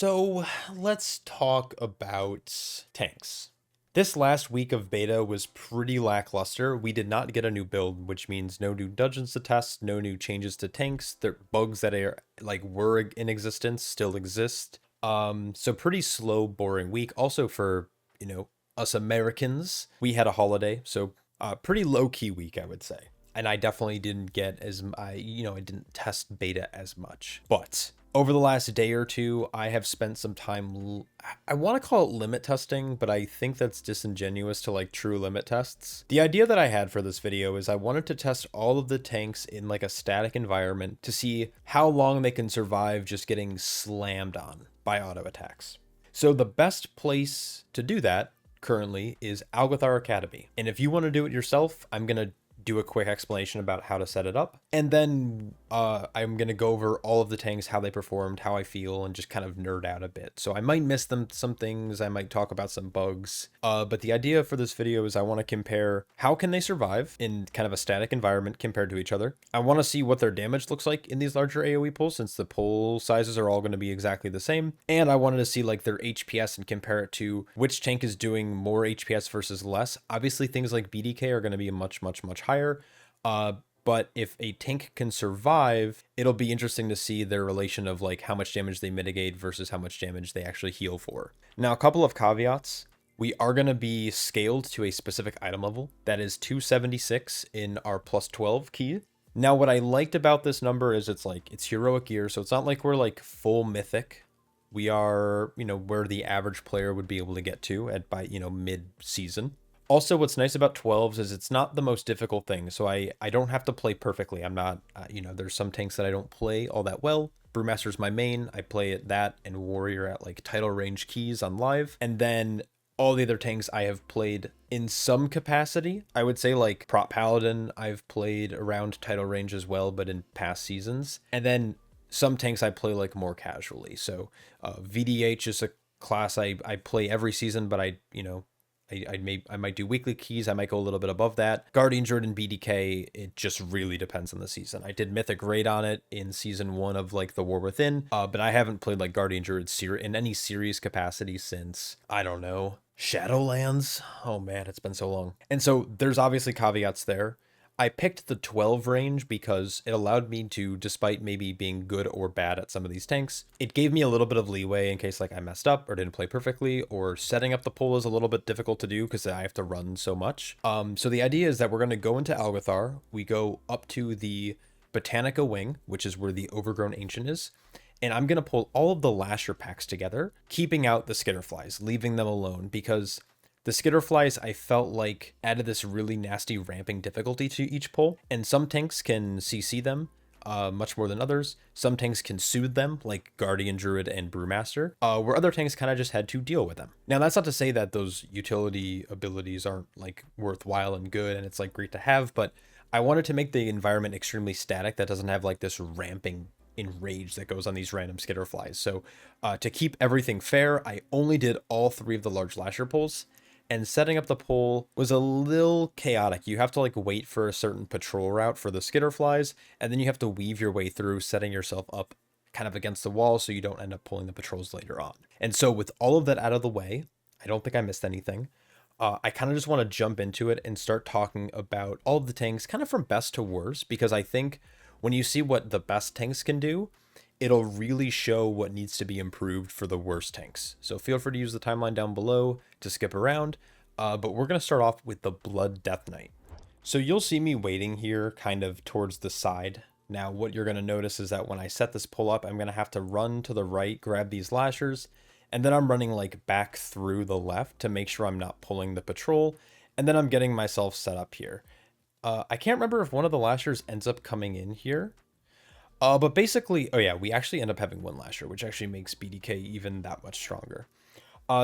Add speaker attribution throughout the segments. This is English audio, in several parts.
Speaker 1: So let's talk about tanks. This last week of beta was pretty lackluster. We did not get a new build, which means no new dungeons to test, no new changes to tanks. The bugs that are were in existence still exist. So pretty slow, boring week. Also for, us Americans, we had a holiday, so pretty low key week, I would say. And I definitely didn't get I didn't test beta as much. But over the last day or two, I have spent some time, I want to call it limit testing, but I think that's disingenuous to like true limit tests. The idea that I had for this video is I wanted to test all of the tanks in like a static environment to see how long they can survive just getting slammed on by auto attacks. So the best place to do that currently is Algothar Academy. And if you want to do it yourself, I'm going to do a quick explanation about how to set it up. And then I'm going to go over all of the tanks, how they performed, how I feel, and just kind of nerd out a bit. So I might miss some things. I might talk about some bugs. But the idea for this video is I want to compare how can they survive in kind of a static environment compared to each other. I want to see what their damage looks like in these larger AoE pulls, since the pull sizes are all going to be exactly the same. And I wanted to see like their HPS and compare it to which tank is doing more HPS versus less. Obviously things like BDK are going to be much higher. But if a tank can survive, it'll be interesting to see their relation of like how much damage they mitigate versus how much damage they actually heal for. Now, a couple of caveats. We are going to be scaled to a specific item level. That is 276 in our plus 12 key. Now, what I liked about this number is it's heroic gear. So it's not like we're like full mythic. We are, where the average player would be able to get to by mid season. Also, what's nice about 12s is it's not the most difficult thing, so I don't have to play perfectly. I'm not, there's some tanks that I don't play all that well. Brewmaster's my main. I play at that and Warrior at like title range keys on live. And then all the other tanks I have played in some capacity. I would say like Prop Paladin I've played around title range as well, but in past seasons. And then some tanks I play like more casually. So VDH is a class I play every season, but I might do weekly keys. I might go a little bit above that. Guardian Druid and BDK, it just really depends on the season. I did Mythic Raid on it in season 1 of like the War Within, but I haven't played like Guardian Druid in any serious capacity since, I don't know, Shadowlands. Oh man, it's been so long. And so there's obviously caveats there. I picked the 12 range because it allowed me to, despite maybe being good or bad at some of these tanks, it gave me a little bit of leeway in case like I messed up or didn't play perfectly, or setting up the pull is a little bit difficult to do because I have to run so much. So the idea is that we're going to go into Algothar. We go up to the Botanica Wing, which is where the Overgrown Ancient is. And I'm going to pull all of the Lasher packs together, keeping out the Skitterflies, leaving them alone, because the Skitterflies, I felt like, added this really nasty ramping difficulty to each pull, and some tanks can CC them much more than others. Some tanks can soothe them, like Guardian Druid and Brewmaster, where other tanks kind of just had to deal with them. Now, that's not to say that those utility abilities aren't like worthwhile and good, and it's like great to have, but I wanted to make the environment extremely static that doesn't have like this ramping enrage that goes on these random Skitterflies. So to keep everything fair, I only did all 3 of the large Lasher pulls. And setting up the pull was a little chaotic. You have to like wait for a certain patrol route for the Skitterflies, and then you have to weave your way through, setting yourself up kind of against the wall so you don't end up pulling the patrols later on. And so with all of that out of the way, I don't think I missed anything. I kind of just want to jump into it and start talking about all of the tanks kind of from best to worst, because I think when you see what the best tanks can do, it'll really show what needs to be improved for the worst tanks. So feel free to use the timeline down below to skip around, but we're going to start off with the Blood Death Knight. So you'll see me waiting here kind of towards the side. Now what you're going to notice is that when I set this pull up, I'm going to have to run to the right, grab these Lashers, and then I'm running like back through the left to make sure I'm not pulling the patrol, and then I'm getting myself set up here. I can't remember if one of the Lashers ends up coming in here. But basically, oh yeah, we actually end up having 1 Lasher, which actually makes BDK even that much stronger.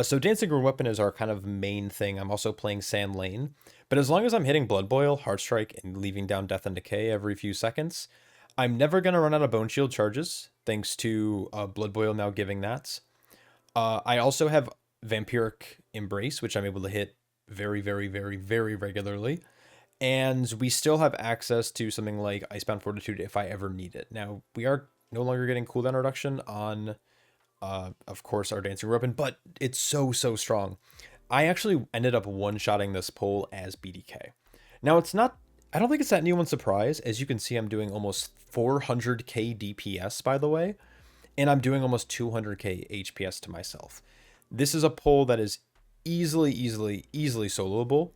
Speaker 1: So Dancing Green Weapon is our kind of main thing. I'm also playing Sand Lane, but as long as I'm hitting Blood Boil, Heart Strike, and leaving down Death and Decay every few seconds, I'm never going to run out of Bone Shield charges, thanks to Blood Boil now giving that. I also have Vampiric Embrace, which I'm able to hit very regularly. And we still have access to something like Icebound Fortitude if I ever need it. Now, we are no longer getting cooldown reduction on of course, our dancing weapon, but it's so, so strong. I actually ended up one-shotting this pull as BDK. Now, it's not, I don't think it's that anyone's surprise. As you can see, I'm doing almost 400k DPS, by the way, and I'm doing almost 200k HPS to myself. This is a pull that is easily soloable,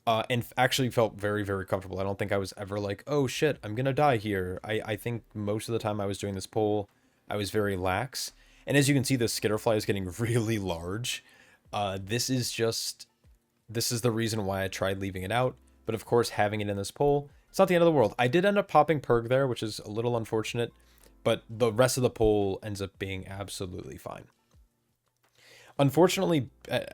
Speaker 1: and actually felt very, very comfortable. I don't think I was ever like, oh shit, I'm gonna die here. I think most of the time I was doing this pull, I was very lax. And as you can see, the skitterfly is getting really large. This is the reason why I tried leaving it out. But of course, having it in this pull, it's not the end of the world. I did end up popping Purg there, which is a little unfortunate, but the rest of the pull ends up being absolutely fine. Unfortunately,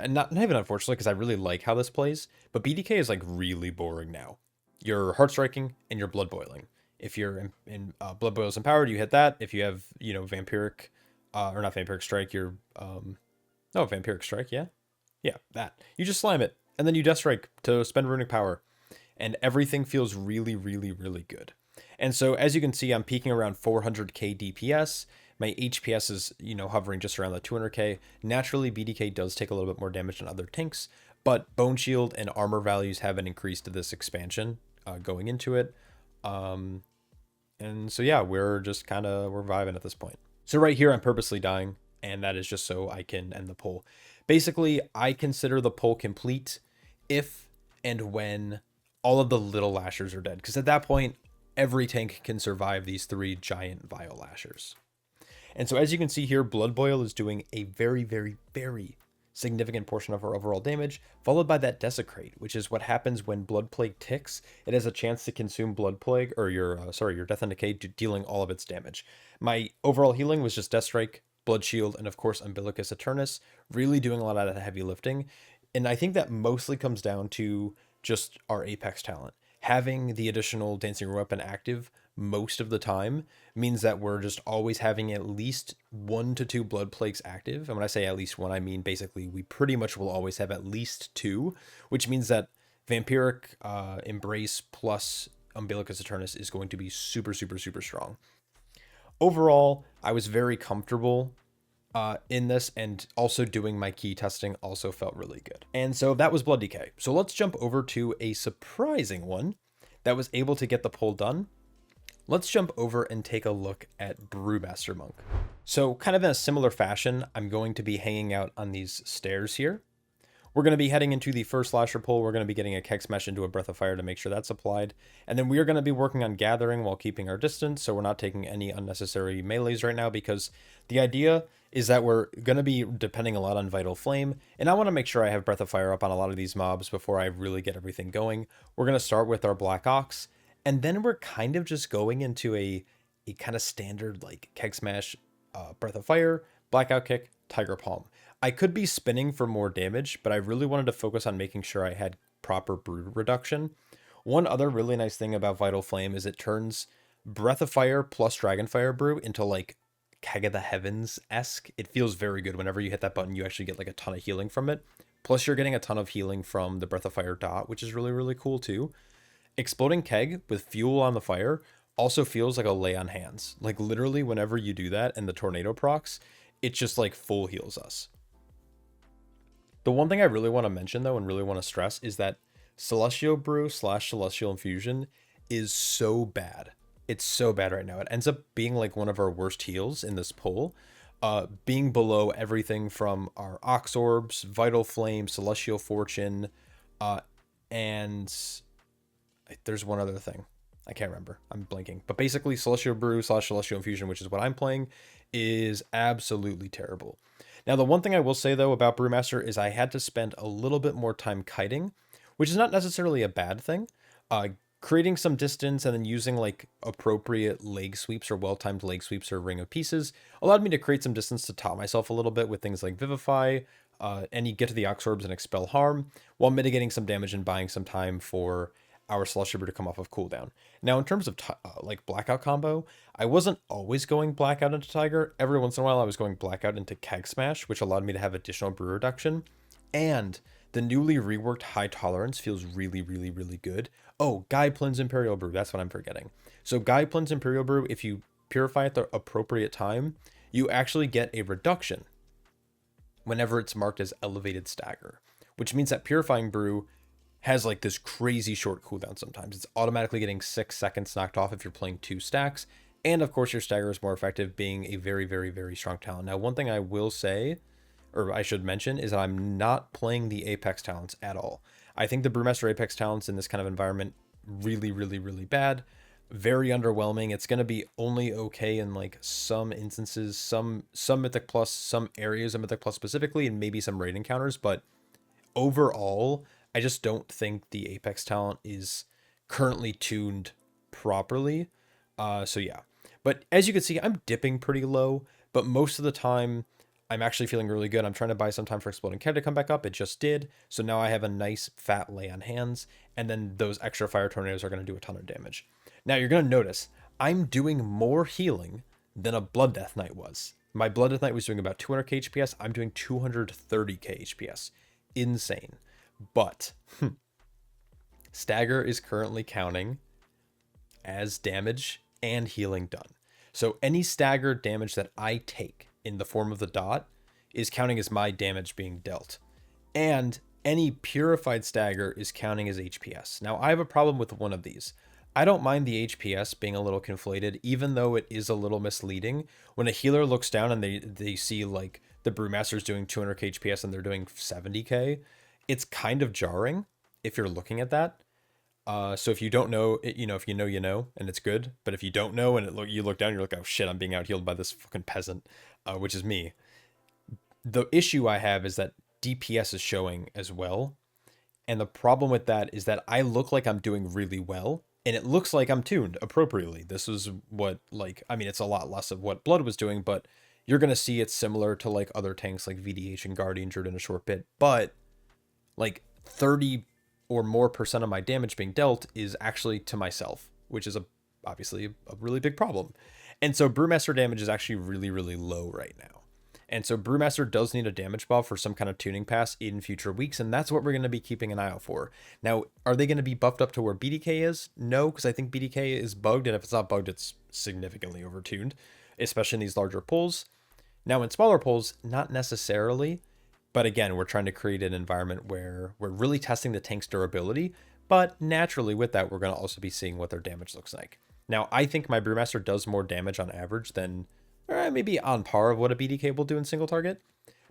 Speaker 1: not even unfortunately, because I really like how this plays, but BDK is like really boring now. You're heart striking and you're blood boiling. If you're in blood boils empowered, you hit that. If you have, you know, vampiric, or not vampiric strike, you're no, vampiric strike, yeah, that. You just slam it and then you death strike to spend runic power, and everything feels really good. And so as you can see, I'm peaking around 400k DPS. My HPS is, you know, hovering just around the 200k. Naturally, BDK does take a little bit more damage than other tanks, but Bone Shield and armor values haven't increased to this expansion going into it. And so yeah, we're vibing at this point. So right here, I'm purposely dying, and that is just so I can end the pull. Basically, I consider the pull complete if and when all of the little lashers are dead, because at that point, every tank can survive these 3 giant Vile Lashers. And so as you can see here, Blood Boil is doing a very significant portion of our overall damage, followed by that Desecrate, which is what happens when Blood Plague ticks. It has a chance to consume Blood Plague, or your Death and Decay, dealing all of its damage. My overall healing was just Death Strike, Blood Shield, and of course Umbilicus Eternus, really doing a lot of that heavy lifting. And I think that mostly comes down to just our Apex talent. Having the additional Dancing Weapon active most of the time means that we're just always having at least 1 to 2 Blood Plagues active. And when I say at least 1, I mean basically we pretty much will always have at least 2, which means that Vampiric Embrace plus Umbilicus Eternus is going to be super strong. Overall, I was very comfortable in this, and also doing my key testing also felt really good. And so that was Blood Decay. So let's jump over to a surprising one that was able to get the pull done. Let's jump over and take a look at Brewmaster Monk. So kind of in a similar fashion, I'm going to be hanging out on these stairs here. We're going to be heading into the first Lasher pull. We're going to be getting a Keg Smash into a Breath of Fire to make sure that's applied. And then we are going to be working on gathering while keeping our distance, so we're not taking any unnecessary melees right now, because the idea is that we're going to be depending a lot on Vital Flame, and I want to make sure I have Breath of Fire up on a lot of these mobs before I really get everything going. We're going to start with our Black Ox, and then we're kind of just going into a kind of standard like Keg Smash, Breath of Fire, Blackout Kick, Tiger Palm. I could be spinning for more damage, but I really wanted to focus on making sure I had proper brew reduction. One other really nice thing about Vital Flame is it turns Breath of Fire plus Dragonfire brew into like Keg of the Heavens-esque. It feels very good. Whenever you hit that button, you actually get like a ton of healing from it. Plus you're getting a ton of healing from the Breath of Fire dot, which is really cool too. Exploding Keg with fuel on the fire also feels like a lay on hands. Like literally whenever you do that and the tornado procs, it just like full heals us. The one thing I really want to mention though, and really want to stress, is that Celestial Brew / Celestial Infusion is so bad. It's so bad right now. It ends up being like one of our worst heals in this pull, being below everything from our Ox Orbs, Vital Flame, Celestial Fortune, and there's one other thing. I can't remember. I'm blanking. But basically Celestial Brew / Celestial Infusion, which is what I'm playing, is absolutely terrible. Now, the one thing I will say, though, about Brewmaster is I had to spend a little bit more time kiting, which is not necessarily a bad thing. Creating some distance and then using like appropriate leg sweeps or well-timed leg sweeps or Ring of Pieces allowed me to create some distance to top myself a little bit with things like Vivify, and you get to the Ox Orbs and Expel Harm, while mitigating some damage and buying some time for our Celestial Brew to come off of cooldown. Now, in terms of like Blackout combo, I wasn't always going Blackout into Tiger. Every once in a while, I was going Blackout into Keg Smash, which allowed me to have additional brew reduction. And the newly reworked High Tolerance feels really good. Oh, Gaiplin's Imperial Brew, that's what I'm forgetting. So Gaiplin's Imperial Brew, if you purify at the appropriate time, you actually get a reduction whenever it's marked as elevated stagger, which means that Purifying Brew has like this crazy short cooldown sometimes. It's automatically getting 6 seconds knocked off if you're playing 2 stacks. And of course, your stagger is more effective, being a very, very, very strong talent. Now, one thing I will say, or I should mention, is that I'm not playing the Apex talents at all. I think the Brewmaster Apex talents in this kind of environment really, really, really bad. Very underwhelming. It's going to be only okay in like some instances, some Mythic Plus, some areas of Mythic Plus specifically, and maybe some raid encounters. But overall, I just don't think the Apex talent is currently tuned properly. So yeah. But as you can see, I'm dipping pretty low, but most of the time I'm actually feeling really good. I'm trying to buy some time for Exploding Keg to come back up. It just did. So now I have a nice fat lay on hands, and then those extra fire tornadoes are going to do a ton of damage. Now you're going to notice I'm doing more healing than a Blood Death Knight was. My Blood Death Knight was doing about 200k HPS. I'm doing 230k HPS. Insane. But Stagger is currently counting as damage and healing done. So any stagger damage that I take in the form of the dot is counting as my damage being dealt. And any purified stagger is counting as HPS. Now I have a problem with one of these. I don't mind the HPS being a little conflated, even though it is a little misleading. When a healer looks down and they see like the Brewmaster's doing 200k HPS and they're doing 70k, it's kind of jarring if you're looking at that. So if you don't know, if you know, you know, and it's good. But if you don't know and you look down, you're like, oh shit, I'm being out healed by this fucking peasant, which is me. The issue I have is that DPS is showing as well. And the problem with that is that I look like I'm doing really well, and it looks like I'm tuned appropriately. This is what, like, I mean, it's a lot less of what Blood was doing, but you're going to see it's similar to like other tanks like VDH and Guardian Druid in a short bit. But like 30 or more percent of my damage being dealt is actually to myself, which is obviously a really big problem. And so Brewmaster damage is actually really, really low right now. And so Brewmaster does need a damage buff or some kind of tuning pass in future weeks, and that's what we're going to be keeping an eye out for. Now, are they going to be buffed up to where BDK is? No, because I think BDK is bugged, and if it's not bugged, it's significantly overtuned, especially in these larger pulls. Now, in smaller pulls, not necessarily. But again, we're trying to create an environment where we're really testing the tank's durability, but naturally with that, we're going to also be seeing what their damage looks like. Now, I think my Brewmaster does more damage on average than maybe on par of what a BDK will do in single target,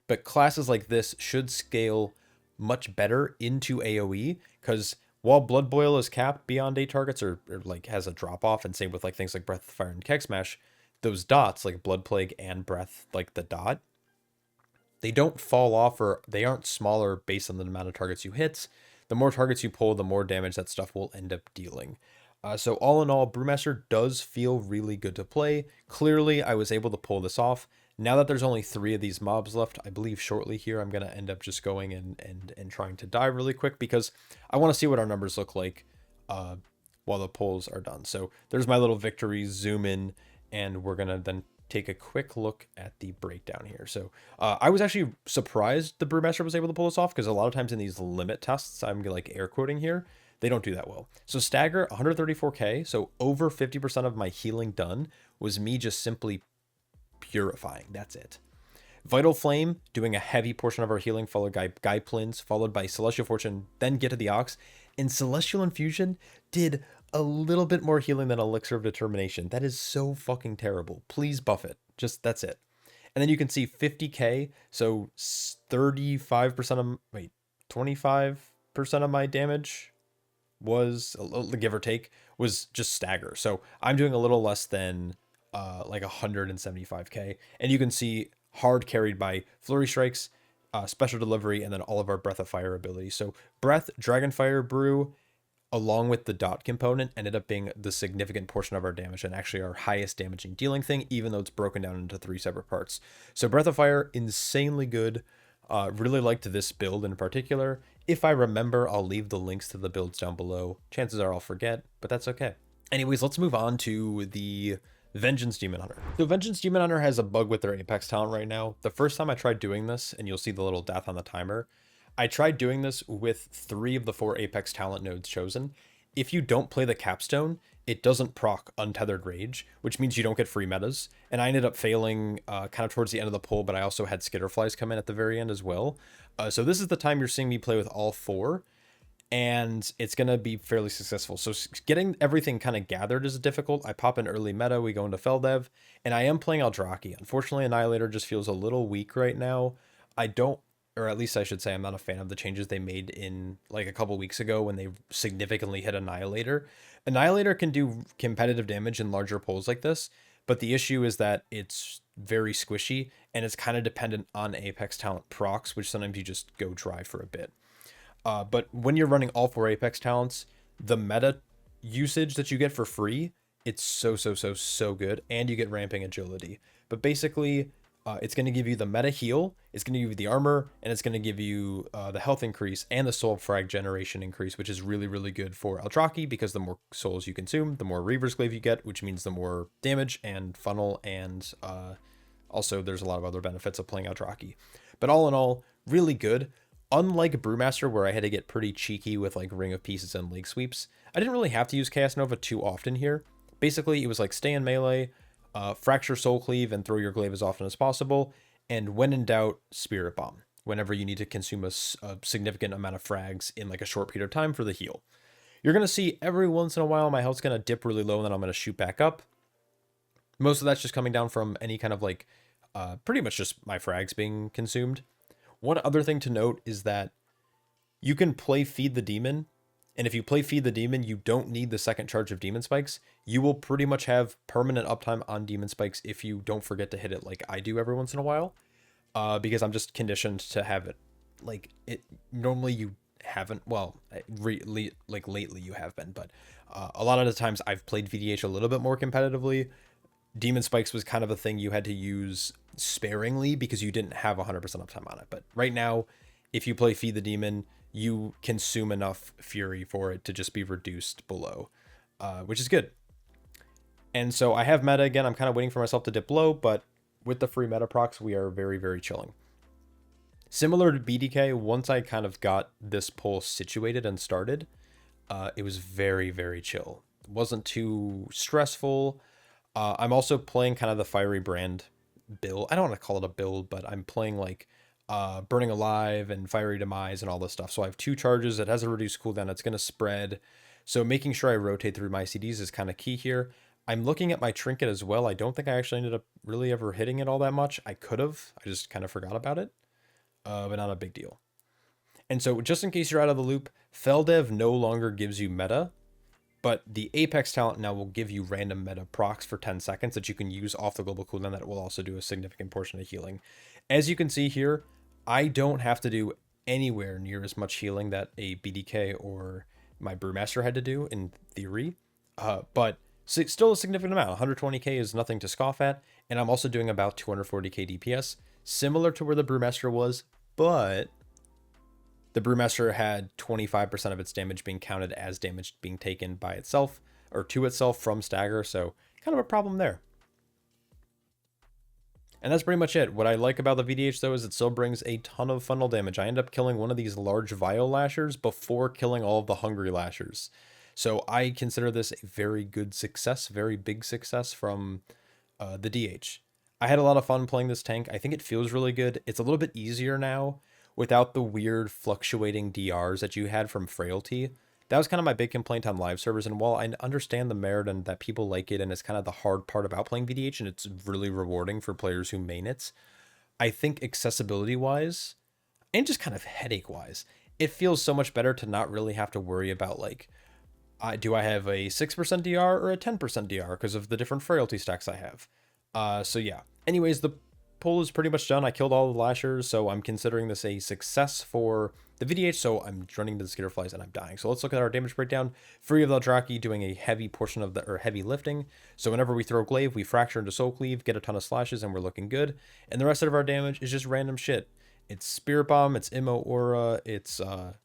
Speaker 1: but classes like this should scale much better into AoE, because while Blood Boil is capped beyond 8 targets or like has a drop off, and same with like things like Breath of Fire and Keg Smash, those dots like Blood Plague and Breath, like the dot, they don't fall off, or they aren't smaller based on the amount of targets you hit. The more targets you pull, the more damage that stuff will end up dealing. So all in all, Brewmaster does feel really good to play. Clearly, I was able to pull this off. Now that there's only 3 of these mobs left, I believe shortly here, I'm going to end up just going and trying to die really quick, because I want to see what our numbers look like while the pulls are done. So there's my little victory, zoom in, and we're going to then take a quick look at the breakdown here. So I was actually surprised the Brewmaster was able to pull this off, because a lot of times in these limit tests, I'm like air quoting here, they don't do that well. So stagger 134k, so over 50% of my healing done was me just simply purifying. That's it. Vital Flame doing a heavy portion of our healing, followed by Guy Plins, followed by Celestial Fortune, then get to the Ox. And Celestial Infusion did a little bit more healing than Elixir of Determination. That is so fucking terrible. Please buff it. Just, that's it. And then you can see 50k, so 35% of, 25% of my damage was, give or take, was just stagger. So I'm doing a little less than like 175k. And you can see hard carried by Flurry Strikes, Special Delivery, and then all of our Breath of Fire abilities. So Breath, Dragonfire, Brew, along with the dot component, ended up being the significant portion of our damage, and actually our highest damaging dealing thing, even though it's broken down into 3 separate parts. So Breath of Fire, insanely good. Really liked this build in particular. If I remember, I'll leave the links to the builds down below. Chances are I'll forget, but that's okay. Anyways, let's move on to the Vengeance Demon Hunter. So Vengeance Demon Hunter has a bug with their Apex talent right now. The first time I tried doing this, and you'll see the little death on the timer, I tried doing this with 3 of the 4 Apex talent nodes chosen. If you don't play the capstone, it doesn't proc Untethered Rage, which means you don't get free metas. And I ended up failing kind of towards the end of the pull, but I also had Skitterflies come in at the very end as well. So this is the time you're seeing me play with all four, and it's going to be fairly successful. So getting everything kind of gathered is difficult. I pop in early meta, we go into Feldev, and I am playing Eldraki. Unfortunately, Annihilator just feels a little weak right now. I don't, or at least I should say I'm not a fan of the changes they made in like a couple weeks ago when they significantly hit Annihilator. Annihilator can do competitive damage in larger pulls like this, but the issue is that it's very squishy and it's kind of dependent on Apex talent procs, which sometimes you just go dry for a bit. But when you're running all four Apex talents, the meta usage that you get for free, it's so good, and you get ramping agility. But basically, it's going to give you the meta heal, it's going to give you the armor, and it's going to give you the health increase and the soul frag generation increase, which is really good for Eldraki, because the more souls you consume, the more Reaver's Glaive you get, which means the more damage and funnel, and also there's a lot of other benefits of playing Eldraki. But all in all, really good. Unlike Brewmaster, where I had to get pretty cheeky with like Ring of Pieces and Leg Sweeps, I didn't really have to use Chaos Nova too often here. Basically, it was like stay in melee, fracture Soul Cleave, and throw your glaive as often as possible, and when in doubt, Spirit Bomb, whenever you need to consume a significant amount of frags in like a short period of time for the heal. You're going to see every once in a while my health's going to dip really low, and then I'm going to shoot back up. Most of that's just coming down from any kind of like, pretty much just my frags being consumed. One other thing to note is that you can play Feed the Demon, and if you play Feed the Demon, you don't need the second charge of Demon Spikes. You will pretty much have permanent uptime on Demon Spikes if you don't forget to hit it like I do every once in a while, because I'm just conditioned to have it. Like, it normally you haven't, well, like lately you have been, but a lot of the times I've played VDH a little bit more competitively. Demon Spikes was kind of a thing you had to use sparingly because you didn't have 100% uptime on it. But right now, if you play Feed the Demon, you consume enough Fury for it to just be reduced below, which is good. And so I have meta again. I'm kind of waiting for myself to dip low, but with the free meta procs, we are very chilling. Similar to BDK, once I kind of got this pull situated and started, it was very chill. It wasn't too stressful. I'm also playing kind of the Fiery Brand build. I don't want to call it a build, but I'm playing like Burning Alive and Fiery Demise and all this stuff. So I have 2 charges. It has a reduced cooldown. It's going to spread. So making sure I rotate through my CDs is kind of key here. I'm looking at my trinket as well. I don't think I actually ended up really ever hitting it all that much. I could have. I just kind of forgot about it, but not a big deal. And so just in case you're out of the loop, Feldev no longer gives you meta, but the Apex talent now will give you random meta procs for 10 seconds that you can use off the global cooldown that will also do a significant portion of healing. As you can see here, I don't have to do anywhere near as much healing that a BDK or my Brewmaster had to do in theory, but still a significant amount. 120k is nothing to scoff at, and I'm also doing about 240k DPS, similar to where the Brewmaster was, but the Brewmaster had 25% of its damage being counted as damage being taken by itself or to itself from stagger, so kind of a problem there. And that's pretty much it. What I like about the VDH though is it still brings a ton of funnel damage. I end up killing one of these large Vile Lashers before killing all of the Hungry Lashers. So I consider this a very good success, very big success from the DH. I had a lot of fun playing this tank. I think it feels really good. It's a little bit easier now without the weird fluctuating DRs that you had from Frailty. That was kind of my big complaint on live servers, and while I understand the merit and that people like it and it's kind of the hard part about playing VDH and it's really rewarding for players who main it, I think accessibility wise and just kind of headache wise, it feels so much better to not really have to worry about like, do I have a 6% DR or a 10% DR because of the different Frailty stacks I have. So yeah, anyways, the pull is pretty much done. I killed all the Lashers, so I'm considering this a success for the VDH, so I'm running into the Skitterflies and I'm dying. So let's look at our damage breakdown. Free of the Eldraki doing a heavy portion of the, or heavy lifting. So whenever we throw Glaive, we fracture into Soul Cleave, get a ton of slashes, and we're looking good. And the rest of our damage is just random shit. It's Spirit Bomb, it's Immo Aura, it's,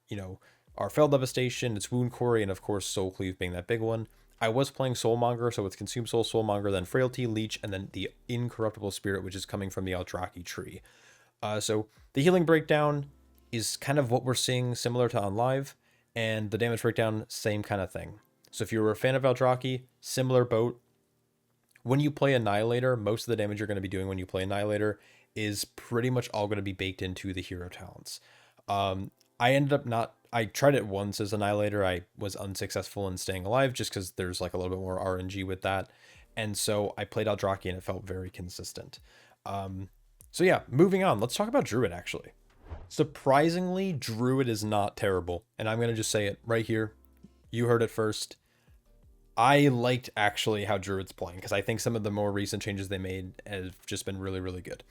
Speaker 1: you know, our Fell Devastation, it's Wound Quarry, and of course Soul Cleave being that big one. I was playing Soulmonger, so it's Consume Soul, Soulmonger, then Frailty, Leech, and then the Incorruptible Spirit, which is coming from the Eldraki tree. So the healing breakdown is kind of what we're seeing similar to on live, and the damage breakdown, same kind of thing. So if you were a fan of Eldrazi, similar boat. When you play Annihilator, most of the damage you're going to be doing when you play Annihilator is pretty much all going to be baked into the hero talents. I ended up not. I tried it once as Annihilator. I was unsuccessful in staying alive just because there's like a little bit more RNG with that. And so I played Eldrazi and it felt very consistent. So yeah, moving on. Let's talk about Druid actually. Surprisingly, Druid is not terrible. And I'm going to just say it right here. You heard it first. I liked actually how Druid's playing because I think some of the more recent changes they made have just been really, really good.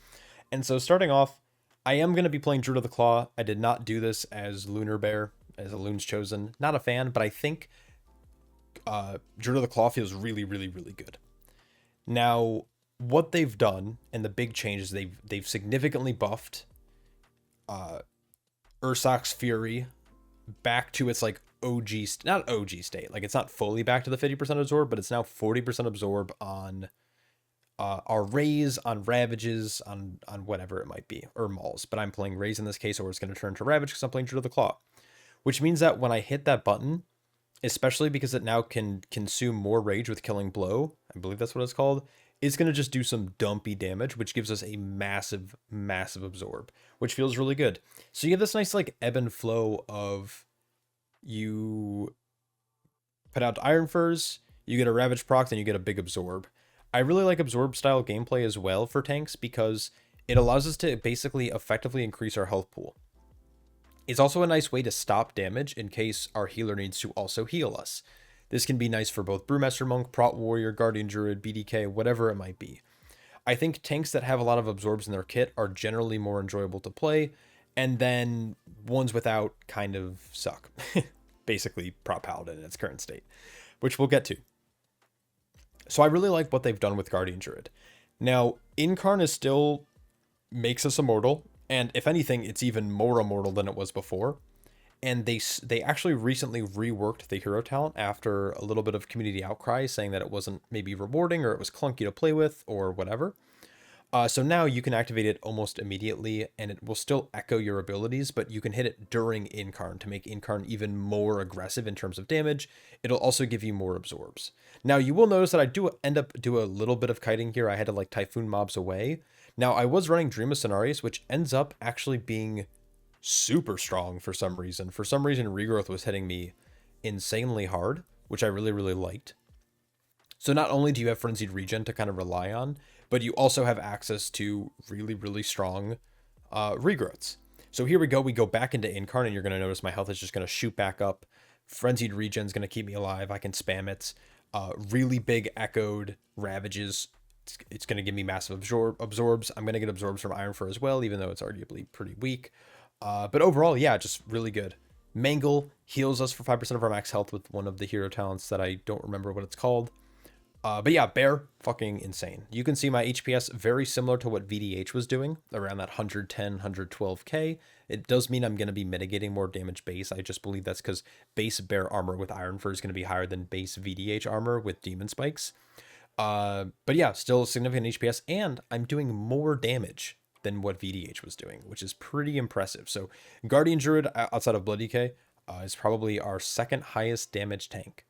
Speaker 1: And so starting off, I am going to be playing Druid of the Claw. I did not do this as Lunar Bear, as a Loon's Chosen. Not a fan, but I think Druid of the Claw feels really, really, really good. Now, what they've done and the big changes, they've significantly buffed Ursac's Fury back to its like not OG state. Like it's not fully back to the 50% absorb, but it's now 40% absorb on our Rays, on Ravages, on whatever it might be, or Mauls. But I'm playing Rays in this case, or it's going to turn to Ravage because I'm playing Druid of the Claw. Which means that when I hit that button, especially because it now can consume more Rage with Killing Blow, I believe that's what it's called, it's going to just do some dumpy damage, which gives us a massive, massive absorb, which feels really good. So you have this nice like ebb and flow of you put out Iron Furs, you get a Ravage proc, then you get a big absorb. I really like absorb style gameplay as well for tanks because it allows us to basically effectively increase our health pool. It's also a nice way to stop damage in case our healer needs to also heal us. This can be nice for both Brewmaster Monk, Prot Warrior, Guardian Druid, BDK, whatever it might be. I think tanks that have a lot of absorbs in their kit are generally more enjoyable to play, and then ones without kind of suck. Basically, Prot Paladin in its current state, which we'll get to. So I really like what they've done with Guardian Druid. Now, Incarn is still makes us immortal, and if anything, it's even more immortal than it was before. And they actually recently reworked the hero talent after a little bit of community outcry saying that it wasn't maybe rewarding or it was clunky to play with or whatever. So now you can activate it almost immediately and it will still echo your abilities, but you can hit it during Incarn to make Incarn even more aggressive in terms of damage. It'll also give you more absorbs. Now you will notice that I do end up do a little bit of kiting here. I had to like Typhoon mobs away. Now I was running Dream of Cenarius, which ends up actually being super strong for some reason. For some reason, Regrowth was hitting me insanely hard, which I really, really liked. So not only do you have Frenzied Regen to kind of rely on, but you also have access to really, really strong regrowths. So here we go back into Incarn, and you're going to notice my health is just going to shoot back up. Frenzied Regen is going to keep me alive. I can spam it. Really big echoed Ravages. It's going to give me massive absorbs. I'm going to get absorbs from Iron Fur as well, even though it's arguably pretty weak. But overall, yeah, just really good. Mangle heals us for 5% of our max health with one of the hero talents that I don't remember what it's called. But yeah, Bear, fucking insane. You can see my HPS very similar to what VDH was doing, around that 110, 112k. It does mean I'm going to be mitigating more damage base. I just believe that's because base Bear armor with Iron Fur is going to be higher than base VDH armor with Demon Spikes. But yeah, still significant HPS, and I'm doing more damage than what VDH was doing, which is pretty impressive. So Guardian Druid, outside of Blood DK, is probably our second highest damage tank.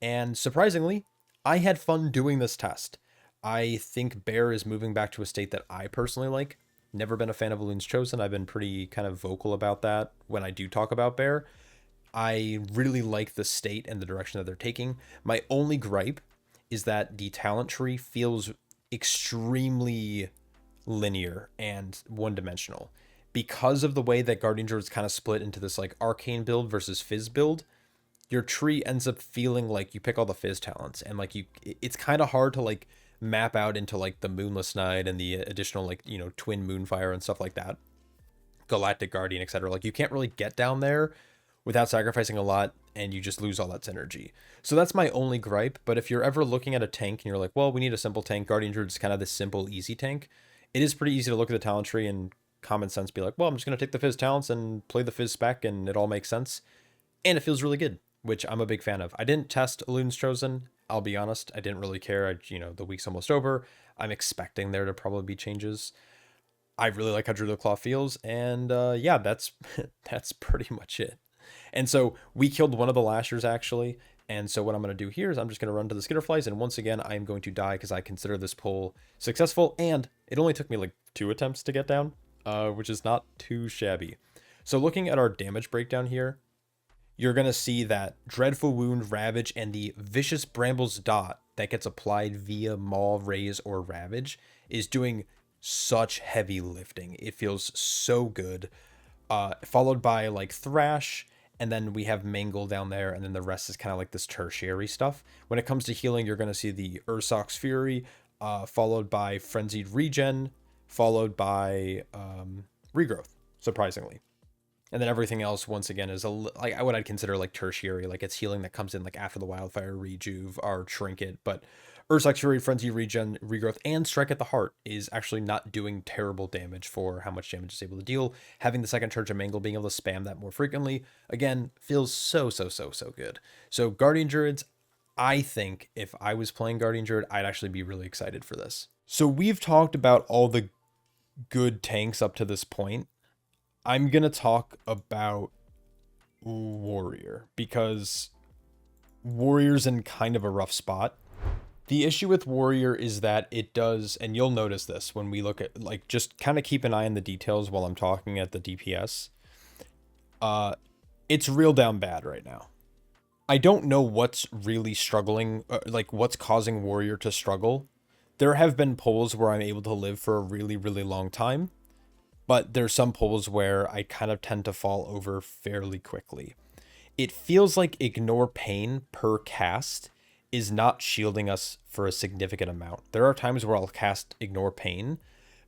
Speaker 1: And surprisingly, I had fun doing this test. I think Bear is moving back to a state that I personally like. Never been a fan of Loon's Chosen. I've been pretty kind of vocal about that when I do talk about Bear. I really like the state and the direction that they're taking. My only gripe is that the talent tree feels extremely linear and one-dimensional. Because of the way that Guardian Druid is kind of split into this like arcane build versus fizz build, your tree ends up feeling like you pick all the fizz talents, and like it's kind of hard to like map out into like the Moonless Night and the additional like, you know, Twin Moonfire and stuff like that, Galactic Guardian, etc. Like you can't really get down there without sacrificing a lot, and you just lose all that synergy. So that's my only gripe. But if you're ever looking at a tank and you're like, well, we need a simple tank, Guardian Druid is kind of this simple, easy tank. It is pretty easy to look at the talent tree and common sense be like, well, I'm just going to take the fizz talents and play the fizz spec, and it all makes sense. And it feels really good, which I'm a big fan of. I didn't test Loon's Chosen. I'll be honest. I didn't really care. The week's almost over. I'm expecting there to probably be changes. I really like how Druid of the Claw feels. And yeah, that's pretty much it. And so we killed one of the Lashers actually. And so what I'm going to do here is I'm just going to run to the Skitterflies, and once again, I'm going to die because I consider this pull successful, and it only took me like 2 attempts to get down, which is not too shabby. So looking at our damage breakdown here, you're going to see that Dreadful Wound, Ravage, and the Vicious Brambles Dot that gets applied via Maul, Raise, or Ravage is doing such heavy lifting. It feels so good. Followed by like Thrash, and then we have Mangle down there, and then the rest is kind of like this tertiary stuff. When it comes to healing, you're going to see the Ursoc's Fury, followed by Frenzied Regen, followed by Regrowth, surprisingly. And then everything else, once again, is like what I'd consider like tertiary, like it's healing that comes in like after the Wildfire, Rejuve, or Trinket. But Ursoc's Fury, Frenzy, Regen, Regrowth, and Strike at the Heart is actually not doing terrible damage for how much damage it's able to deal. Having the second Church of Mangle, being able to spam that more frequently, again, feels so good. So Guardian Druids, I think if I was playing Guardian Druid, I'd actually be really excited for this. So we've talked about all the good tanks up to this point. I'm going to talk about Warrior, because Warrior's in kind of a rough spot. The issue with Warrior is that it does, and you'll notice this when we look at, like, just kind of keep an eye on the details while I'm talking at the DPS. It's real down bad right now. I don't know what's really struggling, like what's causing Warrior to struggle. There have been polls where I'm able to live for a really long time, but there's some polls where I kind of tend to fall over fairly quickly. It feels like Ignore Pain per cast is not shielding us for a significant amount. There are times where I'll cast Ignore Pain,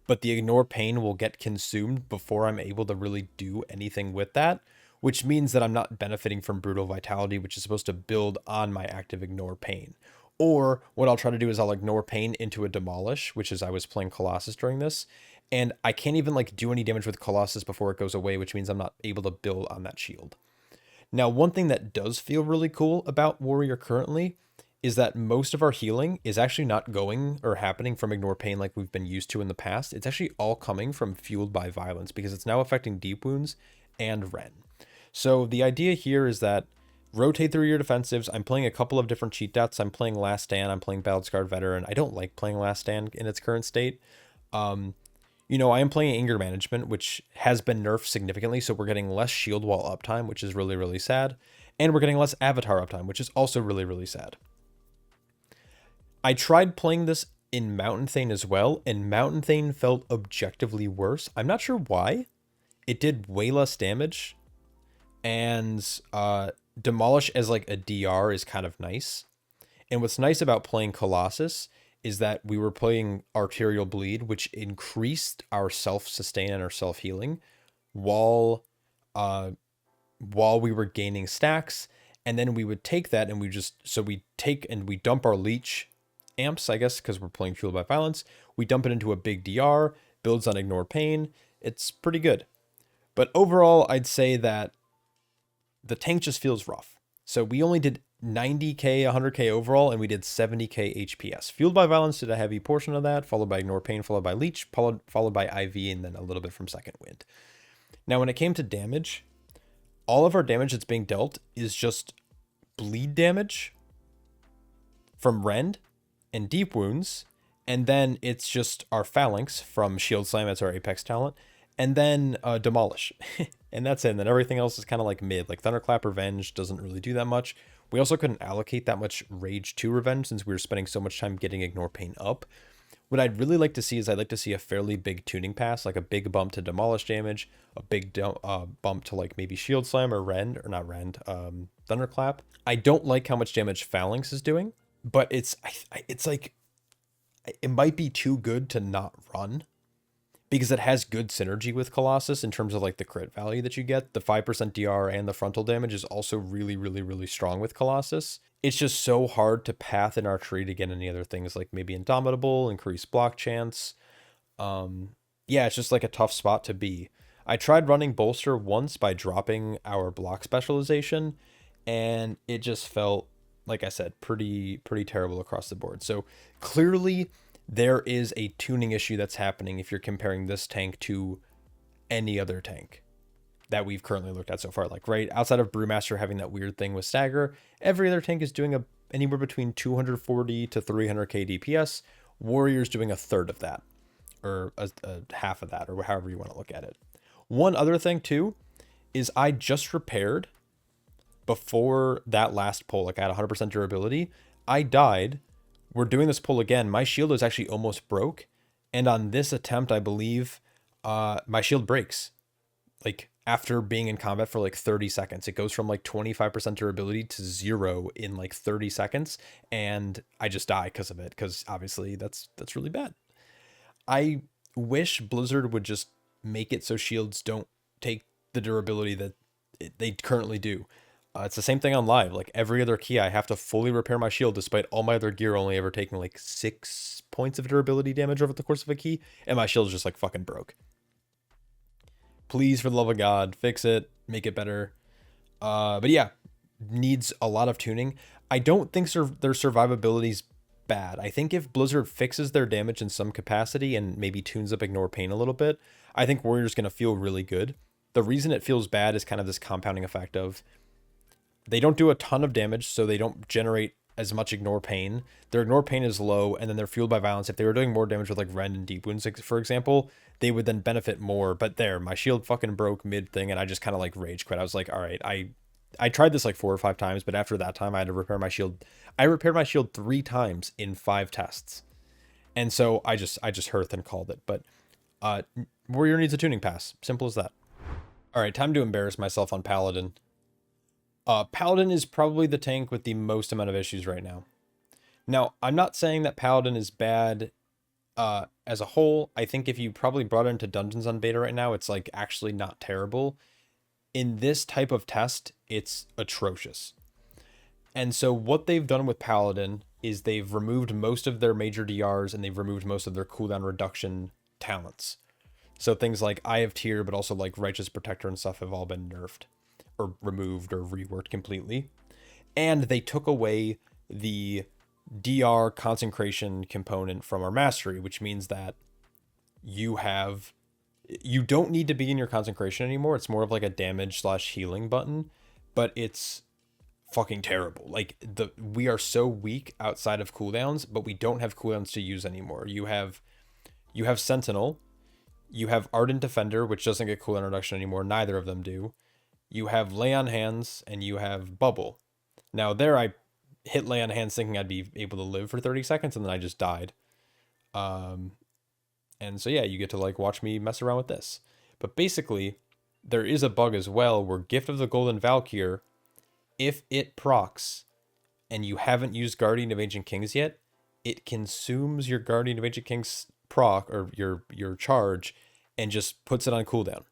Speaker 1: but the Ignore Pain will get consumed before I'm able to really do anything with that, which means that I'm not benefiting from Brutal Vitality, which is supposed to build on my active Ignore Pain. Or what I'll try to do is I'll Ignore Pain into a Demolish, which is I was playing Colossus during this, and I can't even like do any damage with Colossus before it goes away, which means I'm not able to build on that shield. Now, one thing that does feel really cool about Warrior currently is that most of our healing is actually not going or happening from Ignore Pain like we've been used to in the past. It's actually all coming from Fueled by Violence, because it's now affecting Deep Wounds and Ren. So the idea here is that rotate through your defensives. I'm playing a couple of different cheat deaths. I'm playing Last Stand. I'm playing Battle Scarred Veteran. I don't like playing Last Stand in its current state. You know, I am playing Anger Management, which has been nerfed significantly, so we're getting less shield wall uptime, which is really sad. And we're getting less Avatar uptime, which is also really sad. I tried playing this in Mountain Thane as well, and Mountain Thane felt objectively worse. I'm not sure why. It did way less damage, and Demolish as like a DR is kind of nice. And what's nice about playing Colossus is that we were playing Arterial Bleed, which increased our self-sustain and our self-healing while we were gaining stacks. And then we would take that and we dump our leech amps, I guess, because we're playing Fueled by Violence. We dump it into a big DR, builds on Ignore Pain. It's pretty good. But overall, I'd say that the tank just feels rough. So we only did 90k, 100k overall, and we did 70k HPS. Fueled by Violence did a heavy portion of that, followed by Ignore Pain, followed by Leech, followed by IV, and then a little bit from Second Wind. Now, when it came to damage, all of our damage that's being dealt is just bleed damage from Rend and Deep Wounds, and then it's just our Phalanx from Shield Slam as our Apex talent, and then Demolish. And that's it. And then everything else is kind of like mid. Like Thunderclap Revenge doesn't really do that much. We also couldn't allocate that much Rage to Revenge since we were spending so much time getting Ignore Pain up. What I'd really like to see is I'd like to see a fairly big tuning pass, like a big bump to Demolish damage, a big bump to like maybe Shield Slam or Rend, or not Rend, Thunderclap. I don't like how much damage Phalanx is doing, but it's like, it might be too good to not run, because it has good synergy with Colossus in terms of like the crit value that you get. The 5% DR and the frontal damage is also really strong with Colossus. It's just so hard to path in our tree to get any other things like maybe Indomitable, increased block chance. Yeah, it's just like a tough spot to be. I tried running Bolster once by dropping our block specialization, and it just felt, like I said, pretty terrible across the board. So clearly there is a tuning issue that's happening if you're comparing this tank to any other tank. that we've currently looked at so far. Like, right outside of Brewmaster having that weird thing with stagger, every other tank is doing anywhere between 240 to 300k DPS. Warrior's doing a third of that, or a half of that, or however you want to look at it. One other thing too is I just repaired before that last pull. Like, I had 100% durability. I died. We're doing this pull again. My shield is actually almost broke, and on this attempt, I believe my shield breaks. Like, after being in combat for like 30 seconds, it goes from like 25% durability to 0 in like 30 seconds, and I just die because of it, because obviously that's really bad. I wish Blizzard would just make it so shields don't take the durability that they currently do. It's the same thing on live. Like, every other key, I have to fully repair my shield despite all my other gear only ever taking like 6 points of durability damage over the course of a key, and my shield's just like fucking broke. Please, for the love of God, fix it, make it better. But yeah, needs a lot of tuning. I don't think their survivability's bad. I think if Blizzard fixes their damage in some capacity and maybe tunes up Ignore Pain a little bit, I think Warrior's going to feel really good. The reason it feels bad is kind of this compounding effect of they don't do a ton of damage, so they don't generate as much Ignore Pain. Their Ignore Pain is low, and then they're fueled by Violence. If they were doing more damage with like Rend and Deep Wounds, for example, they would then benefit more. But there, my shield fucking broke mid thing, and I just kind of like rage quit. I was like, all right, I tried this like 4 or 5 times, but after that time, I had to repair my shield. I repaired my shield 3 times in 5 tests, and so I just hearth and called it. But Warrior needs a tuning pass. Simple as that. All right, time to embarrass myself on Paladin. Paladin is probably the tank with the most amount of issues right now. Now, I'm not saying that Paladin is bad as a whole. I think if you probably brought it into Dungeons on beta right now, it's like actually not terrible. In this type of test, it's atrocious. And so what they've done with Paladin is they've removed most of their major DRs, and they've removed most of their cooldown reduction talents. So things like Eye of Tyr, but also like Righteous Protector and stuff have all been nerfed or removed or reworked completely. And they took away the DR consecration component from our mastery, which means that you don't need to be in your consecration anymore. It's more of like a damage / healing button, but it's fucking terrible. Like, we are so weak outside of cooldowns, but we don't have cooldowns to use anymore. You have Sentinel, you have Ardent Defender, which doesn't get cooldown reduction anymore. Neither of them do. You have Lay on Hands, and you have Bubble. Now there, I hit Lay on Hands thinking I'd be able to live for 30 seconds, and then I just died. And so yeah, you get to like watch me mess around with this. But basically, there is a bug as well where Gift of the Golden Valkyr, if it procs and you haven't used Guardian of Ancient Kings yet, it consumes your Guardian of Ancient Kings proc, or your charge, and just puts it on cooldown.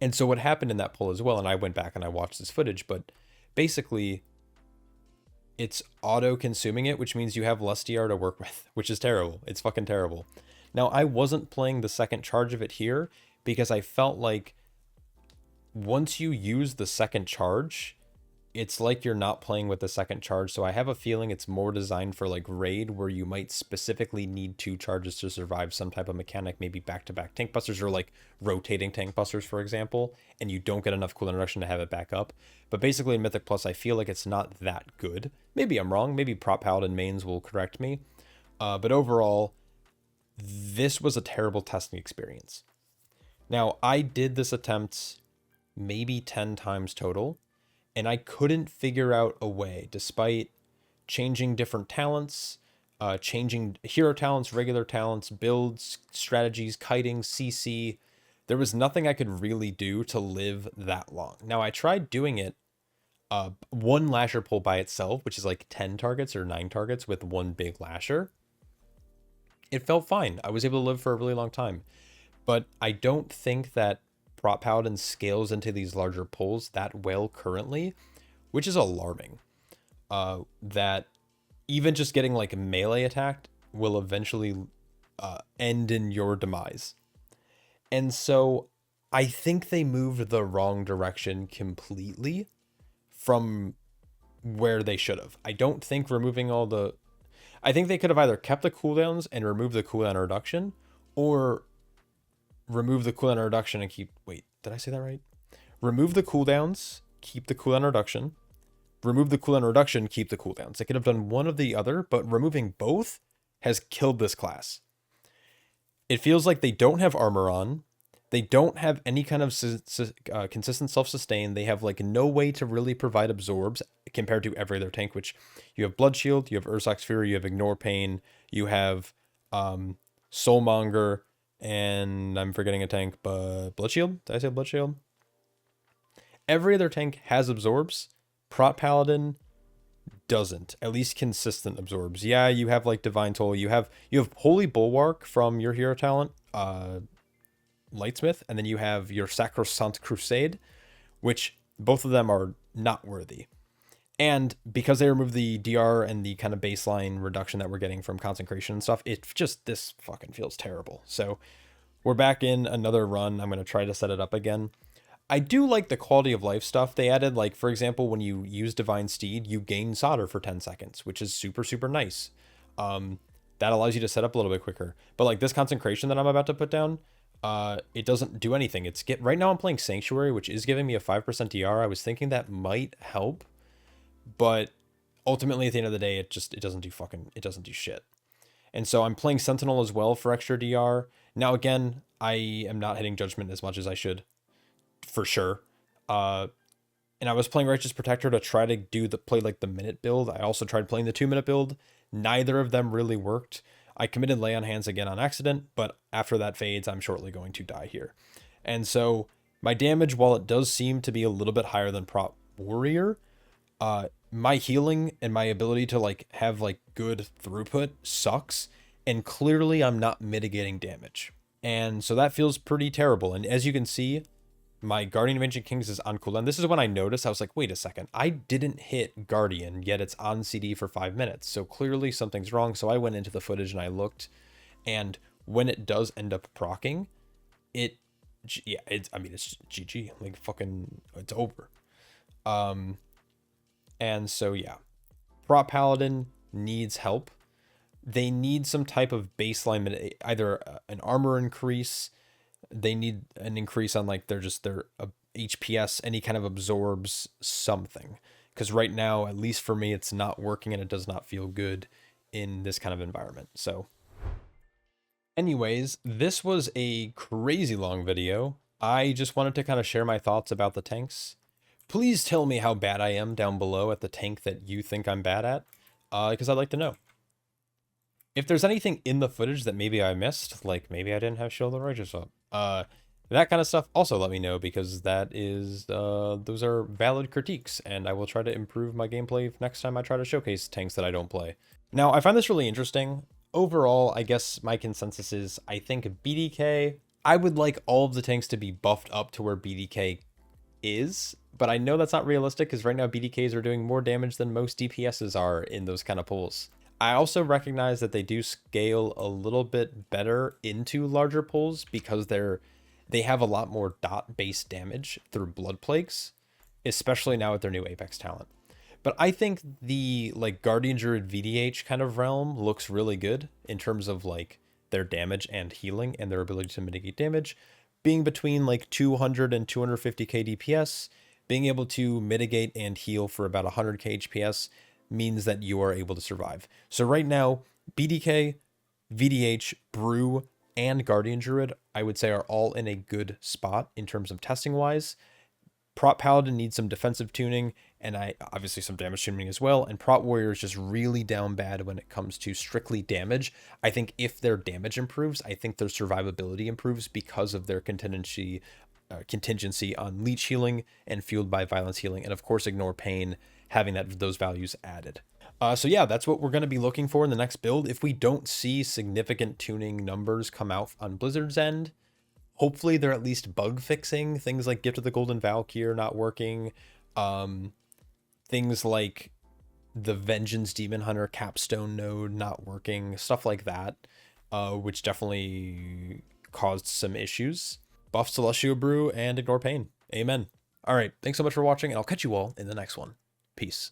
Speaker 1: And so what happened in that pull as well, and I went back and I watched this footage, but basically it's auto-consuming it, which means you have less DR to work with, which is terrible. It's fucking terrible. Now, I wasn't playing the second charge of it here because I felt like once you use the second charge, it's like you're not playing with the second charge. So I have a feeling it's more designed for like raid, where you might specifically need 2 charges to survive some type of mechanic, maybe back-to-back tank busters, or like rotating tank busters, for example, and you don't get enough cooldown reduction to have it back up. But basically in Mythic Plus, I feel like it's not that good. Maybe I'm wrong. Maybe Prop Paladin mains will correct me. But overall, this was a terrible testing experience. Now, I did this attempt maybe 10 times total, and I couldn't figure out a way, despite changing different talents, changing hero talents, regular talents, builds, strategies, kiting, CC. There was nothing I could really do to live that long. Now, I tried doing it one lasher pull by itself, which is like 10 targets or 9 targets with one big lasher. It felt fine. I was able to live for a really long time. But I don't think that Prop Paladin scales into these larger pulls that well currently, which is alarming. That even just getting like melee attacked will eventually end in your demise. And so I think they moved the wrong direction completely from where they should have. I don't think removing I think they could have either kept the cooldowns and removed the cooldown reduction, or remove the cooldown reduction and keep... Wait, did I say that right? Remove the cooldowns, keep the cooldown reduction. Remove the cooldown reduction, keep the cooldowns. They could have done one or the other, but removing both has killed this class. It feels like they don't have armor on. They don't have any kind of consistent self-sustain. They have like no way to really provide absorbs compared to every other tank, which you have Blood Shield, you have Ursac's Fury, you have Ignore Pain, you have Soulmonger, and I'm forgetting a tank, but Blood Shield? Did I say Blood Shield? Every other tank has absorbs. Prot Paladin doesn't, at least consistent absorbs. Yeah, you have like Divine Toll, you have Holy Bulwark from your hero talent, Lightsmith, and then you have your Sacrosanct Crusade, which both of them are not worthy. And because they remove the DR and the kind of baseline reduction that we're getting from Consecration and stuff, it just, this fucking feels terrible. So we're back in another run. I'm going to try to set it up again. I do like the quality of life stuff they added. Like, for example, when you use Divine Steed, you gain Solder for 10 seconds, which is super, super nice. That allows you to set up a little bit quicker. But like this Consecration that I'm about to put down, it doesn't do anything. Right now I'm playing Sanctuary, which is giving me a 5% DR. I was thinking that might help, but ultimately at the end of the day, it doesn't do shit. And so I'm playing Sentinel as well for extra DR. Now again, I am not hitting Judgment as much as I should, for sure. And I was playing Righteous Protector to try to play like the minute build. I also tried playing the 2-minute build. Neither of them really worked. I committed Lay on Hands again on accident, but after that fades, I'm shortly going to die here. And so my damage, while it does seem to be a little bit higher than Prot Warrior, my healing and my ability to like have like good throughput sucks. And clearly I'm not mitigating damage. And so that feels pretty terrible. And as you can see, my Guardian of Ancient Kings is on cooldown. This is when I noticed, I was like, wait a second, I didn't hit Guardian, yet it's on CD for 5 minutes. So clearly something's wrong. So I went into the footage and I looked, and when it does end up proccing, it's GG, like fucking, it's over. And so yeah, Prot Paladin needs help. They need some type of baseline, either an armor increase. They need an increase on like their HPS, any kind of absorbs something. Because right now, at least for me, it's not working and it does not feel good in this kind of environment. So anyways, this was a crazy long video. I just wanted to kind of share my thoughts about the tanks. Please tell me how bad I am down below at the tank that you think I'm bad at, because I'd like to know. If there's anything in the footage that maybe I missed, like maybe I didn't have Shield of Righteous up, that kind of stuff, also let me know, because that is, those are valid critiques, and I will try to improve my gameplay next time I try to showcase tanks that I don't play. Now, I find this really interesting. Overall, I guess my consensus is, I think BDK, I would like all of the tanks to be buffed up to where BDK is, but I know that's not realistic, because right now BDKs are doing more damage than most DPSs are in those kind of pools. I also recognize that they do scale a little bit better into larger pools because they have a lot more dot-based damage through Blood Plagues, especially now with their new Apex talent. But I think the like Guardian Druid VDH kind of realm looks really good in terms of like their damage and healing and their ability to mitigate damage, being between like 200 and 250k DPS, being able to mitigate and heal for about 100k HPS, means that you are able to survive. So right now, BDK, VDH, Brew, and Guardian Druid, I would say, are all in a good spot in terms of testing wise. Prot Paladin needs some defensive tuning, and obviously some damage tuning as well, and Prot Warrior is just really down bad when it comes to strictly damage. I think if their damage improves, I think their survivability improves because of their contingency on leech healing and fueled by violence healing, and of course Ignore Pain, having those values added. So yeah, that's what we're going to be looking for in the next build. If we don't see significant tuning numbers come out on Blizzard's end, hopefully they're at least bug fixing things like Gift of the Golden Valkyr not working, things like the Vengeance Demon Hunter capstone node not working, stuff like that, which definitely caused some issues. Buff Celestial Brew and Ignore Pain. Amen. All right, thanks so much for watching, and I'll catch you all in the next one. Peace.